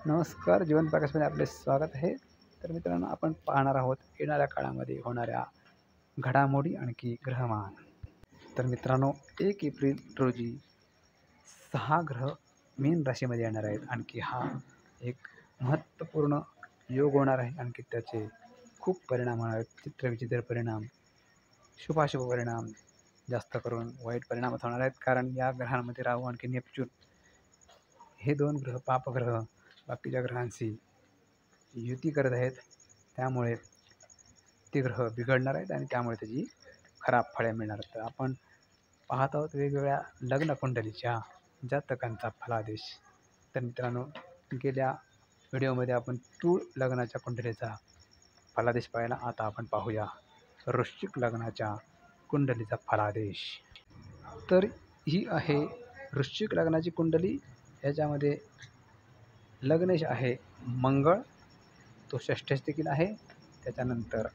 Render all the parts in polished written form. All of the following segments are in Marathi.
नमस्कार, जीवन प्रकाशमध्ये आपले स्वागत आहे. तर मित्रांनो, आपण पाहणार आहोत येणाऱ्या काळामध्ये होणाऱ्या घडामोडी आणखी ग्रहमान. तर मित्रांनो, 1 एप्रिल रोजी 6 ग्रह मीन राशीमध्ये येणार आहेत. आणखी हा एक महत्त्वपूर्ण योग होणार आहे. आणखी त्याचे खूप परिणाम होणार आहेत. चित्रविचित्र परिणाम, शुभाशुभ परिणाम, जास्त करून वाईट परिणामच होणार आहेत. कारण या ग्रहांमध्ये राहू आणखी नेपच्यून हे 2 ग्रह पापग्रह बाकीच्या ग्रहांशी युती करत आहेत. त्यामुळे ते ग्रह बिघडणार आहेत आणि त्यामुळे त्याची खराब फळे मिळणार. तर आपण पाहत आहोत वेगवेगळ्या लग्न कुंडलीच्या जातकांचा फलादेश. तर मित्रांनो, गेल्या व्हिडिओमध्ये आपण तूळ लग्नाच्या कुंडलीचा फलादेश पाहिला. आता आपण पाहूया वृश्चिक लग्नाच्या कुंडलीचा फलादेश. तर ही आहे वृश्चिक लग्नाची कुंडली. याच्यामध्ये लग्नेश आहे मंगळ, तो षष्ठेश देखील आहे. त्याच्यानंतर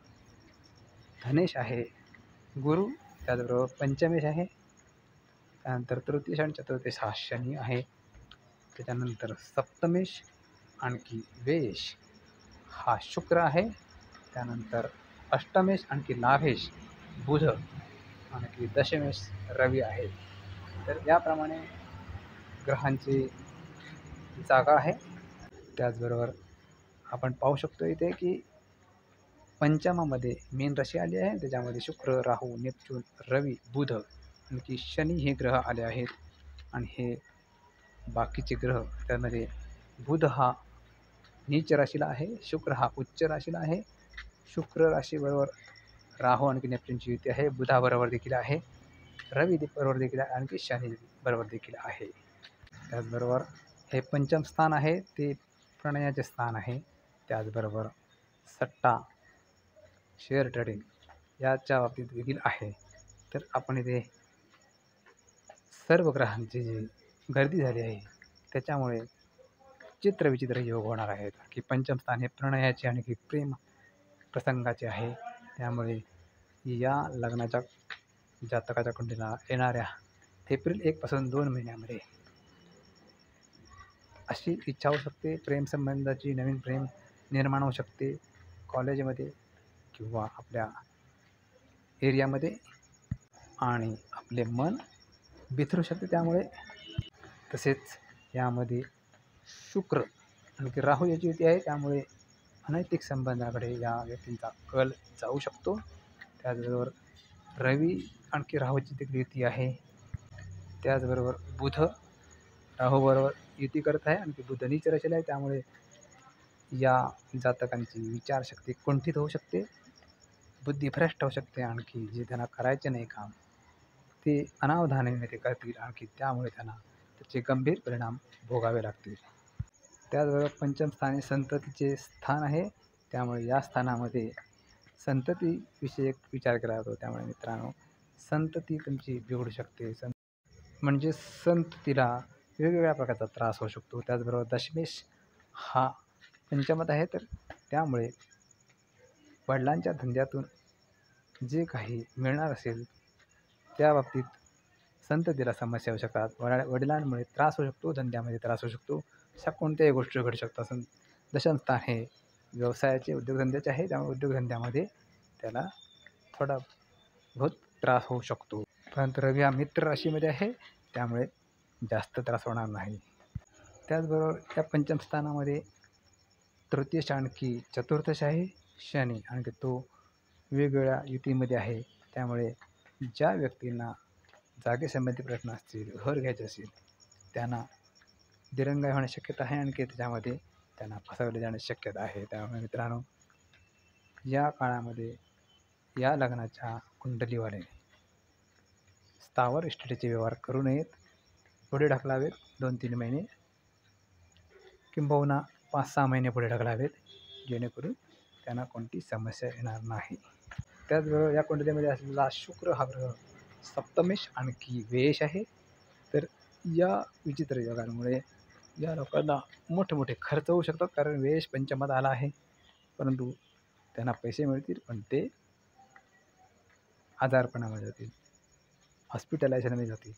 धनेश आहे गुरु, त्याचबरोबर पंचमेश आहे. त्यानंतर तृतीयेश आणि चतुर्थेश हा शनी आहे. त्याच्यानंतर सप्तमेश आणखी वेश हा शुक्र आहे. त्यानंतर अष्टमेश आणखी लाभेश बुध आणखी दशमेश रवी आहे. तर याप्रमाणे ग्रहांची जागा आहे. त्याचबरोबर आपण पाहू शकतो इथे की पंचमामध्ये मीन राशी आली आहे. त्याच्यामध्ये शुक्र, राहू, नेपच्यून, रवी, बुध आणखी शनी हे ग्रह आले आहेत. आणि हे बाकीचे ग्रह, त्यामध्ये बुध हा नीच राशीला आहे, शुक्र हा उच्च राशीला आहे. शुक्र राशीबरोबर राहू आणखी नेपच्यूनची युती आहे. बुधाबरोबर देखील आहे, रवी बरोबर देखील आहे, आणखी शनी बरोबर देखील आहे. त्याचबरोबर हे पंचम स्थान आहे, ते प्रणयाचे स्थान आहे. त्याचबरोबर सट्टा, शेअर ट्रेडिंग याच्या बाबतीत देखील आहे. तर आपण इथे सर्व ग्रहांची जी गर्दी झाली आहे त्याच्यामुळे चित्रविचित्र योग होणार आहेत. की पंचम स्थान हे प्रणयाचे आणि प्रेम प्रसंगाचे आहे. त्यामुळे या लग्नाच्या जातकाच्या कुंडलीला येणाऱ्या एप्रिल 1 पासून 2 महिन्यामध्ये अशी इच्छा होऊ शकते, प्रेमसंबंधाची नवीन प्रेम निर्माण होऊ शकते कॉलेजमध्ये किंवा आपल्या एरियामध्ये, आणि आपले मन बिथरू शकते त्यामुळे. तसेच यामध्ये शुक्र आणखी राहू याची युती आहे. त्यामुळे अनैतिक संबंधाकडे या व्यक्तींचा कल जाऊ शकतो. त्याचबरोबर रवी आणखी राहूची देखील युती आहे. त्याचबरोबर बुध राहूबरोबर युती करत आहे. आणखी बुध नीच राशीला आहे. त्यामुळे या जातकांची विचारशक्ती कुंठित होऊ शकते, बुद्धी भ्रष्ट होऊ शकते. आणखी जे त्यांना करायचे नाही काम ते अनावधानाने ते करतील. आणखी त्यामुळे त्यांना त्याचे गंभीर परिणाम भोगावे लागतील. त्याचबरोबर पंचम स्थानी संततीचे स्थान आहे. त्यामुळे या स्थानामध्ये संततीविषयक विचार केला जातो. त्यामुळे मित्रांनो, संतती तुमची बिघडू शकते. म्हणजे संततीला वेगवेगळ्या प्रकारचा त्रास होऊ शकतो. त्याचबरोबर दशमेश हा पंचमात आहे. तर त्यामुळे वडिलांच्या धंद्यातून जे काही मिळणार असेल त्या बाबतीत संततीला समस्या होऊ शकतात. वडिलांमुळे त्रास होऊ शकतो, धंद्यामध्ये त्रास होऊ शकतो. अशा कोणत्याही गोष्टी घडू शकतात. दशम स्थान हे व्यवसायाचे, उद्योगधंद्याचे आहे. त्यामुळे उद्योगधंद्यामध्ये त्याला थोडा बहुत त्रास होऊ शकतो. परंतु रवी हा मित्र राशीमध्ये आहे, त्यामुळे जास्त त्रास होणार नाही. त्याचबरोबर या पंचम स्थानामध्ये तृतीयश आणखी चतुर्थश आहे शनी, आणखी तो वेगवेगळ्या युतीमध्ये आहे. त्यामुळे ज्या व्यक्तींना जागेसंबंधी प्रश्न असतील, घर घ्यायचे असेल, त्यांना दिरंगाई होण्याची शक्यता आहे. आणखी त्याच्यामध्ये त्यांना फसवले जाण्याची शक्यता आहे. त्यामुळे मित्रांनो, या काळामध्ये या लग्नाच्या कुंडलीवाले स्थावर इस्टेटीचे व्यवहार करू नयेत, पुढे ढकलावेत 2-3 महिने किंबहुना 5-6 महिने पुढे ढकलावेत, जेणेकरून त्यांना कोणती समस्या येणार नाही. त्याचबरोबर या कुंडलीमध्ये असलेला शुक्र हा ग्रह सप्तमेश आणखी वेश आहे. तर या विचित्र योगांमुळे या लोकांना मोठे खर्च होऊ शकतात. कारण वेश पंचमात आला आहे, परंतु त्यांना पैसे मिळतील पण ते आजारपणामध्ये जातील, हॉस्पिटलायझेशनमध्ये जातील,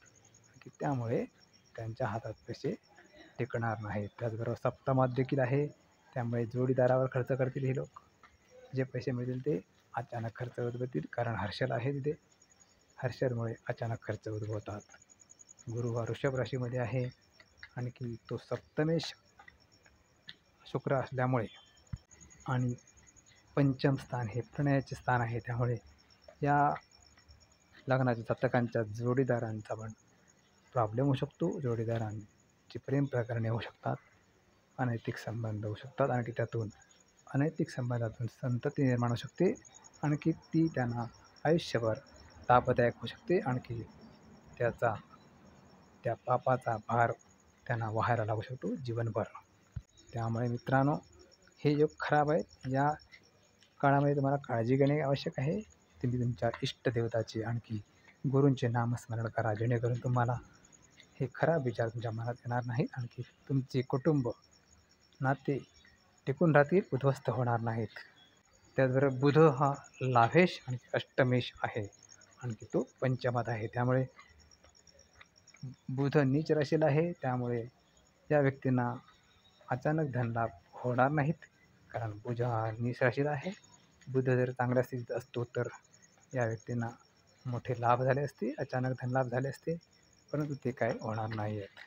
की त्यामुळे त्यांच्या हातात पैसे टिकणार नाहीत. त्याचबरोबर सप्तमात देखील आहे, त्यामुळे जोडीदारावर खर्च करतील हे लोक. जे पैसे मिळतील ते अचानक खर्च उद्भवतील, कारण हर्षल आहे तिथे. हर्षलमुळे अचानक खर्च उद्भवतात. गुरु हा वृषभ राशीमध्ये आहे, आणखी तो सप्तमेश शुक्र असल्यामुळे आणि पंचम स्थान हे प्रणयाचे स्थान आहे, त्यामुळे या लग्नाच्या जातकांच्या जोडीदारांचा पण प्रॉब्लेम होऊ शकतो. जोडीदारांची प्रेम प्रकरणे होऊ शकतात, अनैतिक संबंध होऊ शकतात, आणखी त्यातून अनैतिक संबंधातून संतती निर्माण होऊ शकते, आणखी ती त्यांना आयुष्यभर तापदायक होऊ शकते, आणखी त्या पापाचा भार त्यांना व्हायला लागू शकतो जीवनभर. त्यामुळे मित्रांनो, हे योग खराब आहेत. या काळामध्ये तुम्हाला काळजी घेणे आवश्यक आहे. तुम्ही तुमच्या इष्टदेवताचे आणखी गुरूंचे नामस्मरण करा, जेणेकरून तुम्हाला हे खराब विचार तुमच्या मनात येणार नाहीत, आणखी तुमचे कुटुंब नाते टिकून राहतील, उद्ध्वस्त होणार नाहीत. त्याचबरोबर बुध हा लाभेश आणि अष्टमेश आहे, आणखी तो पंचमात आहे, त्यामुळे बुध नीच राशीला आहे. त्यामुळे या व्यक्तींना अचानक धनलाभ होणार नाहीत, कारण बुध हा नीच राशीला आहे. बुध जर चांगल्या स्थितीत असतो तर या व्यक्तींना मोठे लाभ झाले असते, अचानक धनलाभ झाले असते, परंतु ते काय होणार नाही आहेत.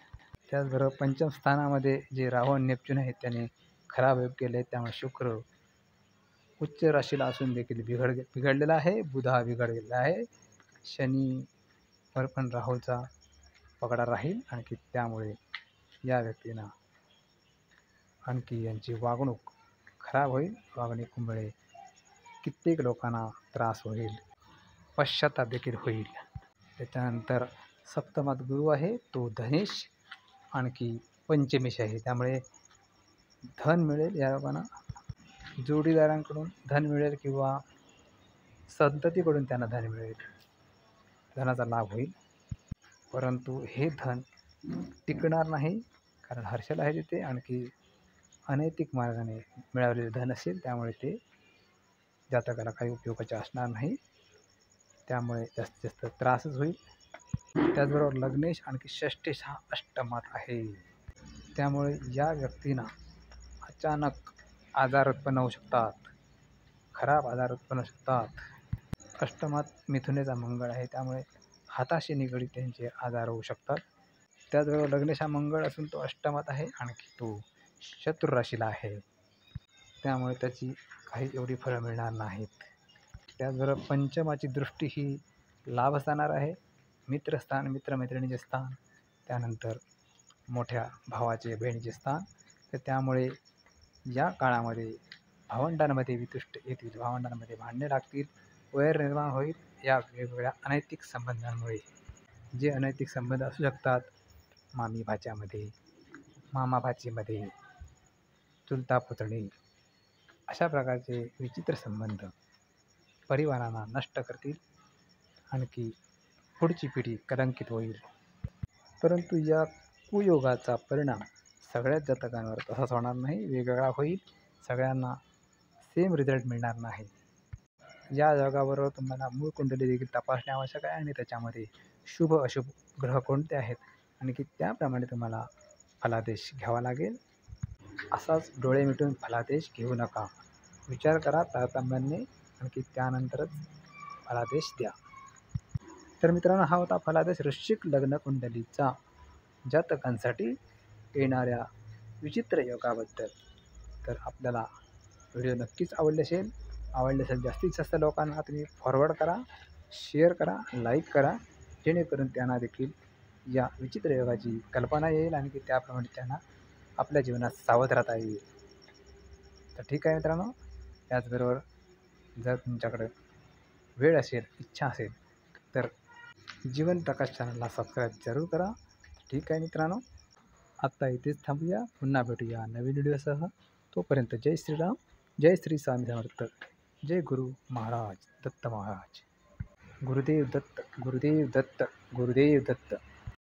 त्याचबरोबर पंचम स्थानामध्ये जे राहू आणि नेपच्यून आहेत त्याने खराब योग केले आहेत, त्यामुळे शुक्र उच्च राशीला असून देखील बिघडलेला आहे. बुध हा बिघडलेला आहे. शनीवर पण राहूचा पगडा राहील, आणखी त्यामुळे या व्यक्तींना आणखी यांची वागणूक खराब होईल. वागणुकीमुळे कित्येक लोकांना त्रास होईल, पश्चाताप देखील होईल. त्याच्यानंतर सप्तमात गुरु आहे, तो धनेश आणखी पंचमेश आहे, त्यामुळे धन मिळेल. या लोकांना जोडीदारांकडून धन मिळेल किंवा संततीकडून त्यांना धन मिळेल, धनाचा लाभ होईल. परंतु हे धन टिकणार नाही, कारण हर्षल आहे तिथे, आणखी अनैतिक मार्गाने मिळवलेले धन असेल, त्यामुळे ते जातकाला काही उपयोगाचे असणार नाही, त्यामुळे जास्तीत जास्त त्रासच होईल. त्याचबरोबर लग्नेश आणखी षष्ठेश हा अष्टमात आहे, त्यामुळे या व्यक्तींना अचानक आजार उत्पन्न होऊ शकतात, खराब आजार उत्पन्न होऊ शकतात. अष्टमात मिथुनेचा मंगळ आहे, त्यामुळे हाताशी निगडीत त्यांचे आजार होऊ शकतात. त्याचबरोबर लग्नेश हा मंगळ असून तो अष्टमात आहे, आणखी तो शत्रुराशीला आहे, त्यामुळे त्याची काही एवढी फळं मिळणार नाहीत. त्याचबरोबर पंचमाची दृष्टी ही लाभस्थानावर आहे, मित्रस्थान, मित्रमैत्रिणीचे स्थान, त्यानंतर मोठ्या भावाचे बहिणीचे स्थान. तर त्यामुळे या काळामध्ये भावंडांमध्ये वितुष्ट येतील, भावंडांमध्ये भांडणे लागतील, वैर निर्माण होईल या वेगवेगळ्या अनैतिक संबंधांमुळे. जे अनैतिक संबंध असू शकतात, मामी भाच्यामध्ये, मामा भाचीमध्ये, चुलता पुतणी, अशा प्रकारचे विचित्र संबंध परिवारांना नष्ट करतील, आणखी पुढची पिढी कलंकित होईल. परंतु या कुयोगाचा परिणाम सगळ्याच जातकांवर तसाच होणार नाही, वेगवेगळा होईल, सगळ्यांना सेम रिझल्ट मिळणार नाही. या योगाबरोबर तुम्हाला मूळ कुंडली देखील तपासणे आवश्यक आहे, आणि त्याच्यामध्ये शुभ अशुभ ग्रह कोणते आहेत आणखी त्याप्रमाणे तुम्हाला फलादेश घ्यावा लागेल. असाच डोळे मिटून फलादेश घेऊ नका, विचार करा तारतम्याने, आणखी त्यानंतरच फलादेश द्या. तर मित्रांनो, हा होता फलादेश वृश्चिक लग्न कुंडलीचा जातकांसाठी येणाऱ्या विचित्र योगाबद्दल. तर आपल्याला व्हिडिओ नक्कीच आवडले असेल जास्तीत जास्त लोकांना तुम्ही फॉरवर्ड करा, शेअर करा, लाईक करा, जेणेकरून त्यांना देखील या विचित्र योगाची कल्पना येईल, आणि त्याप्रमाणे त्यांना आपल्या जीवनात सावध राहता येईल. तर ठीक आहे मित्रांनो, त्याचबरोबर जर तुमच्याकडे वेळ असेल, इच्छा असेल, तर जीवन प्रकाश चॅनलला सबस्क्राईब जरूर करा. ठीक आहे मित्रांनो, आत्ता इथेच थांबूया, पुन्हा भेटूया नवीन व्हिडिओसह. तोपर्यंत जय श्रीराम, जय श्री स्वामी समर्थ, जय गुरु महाराज दत्त महाराज. गुरुदेव दत्त, गुरुदेव दत्त, गुरुदेव दत्त.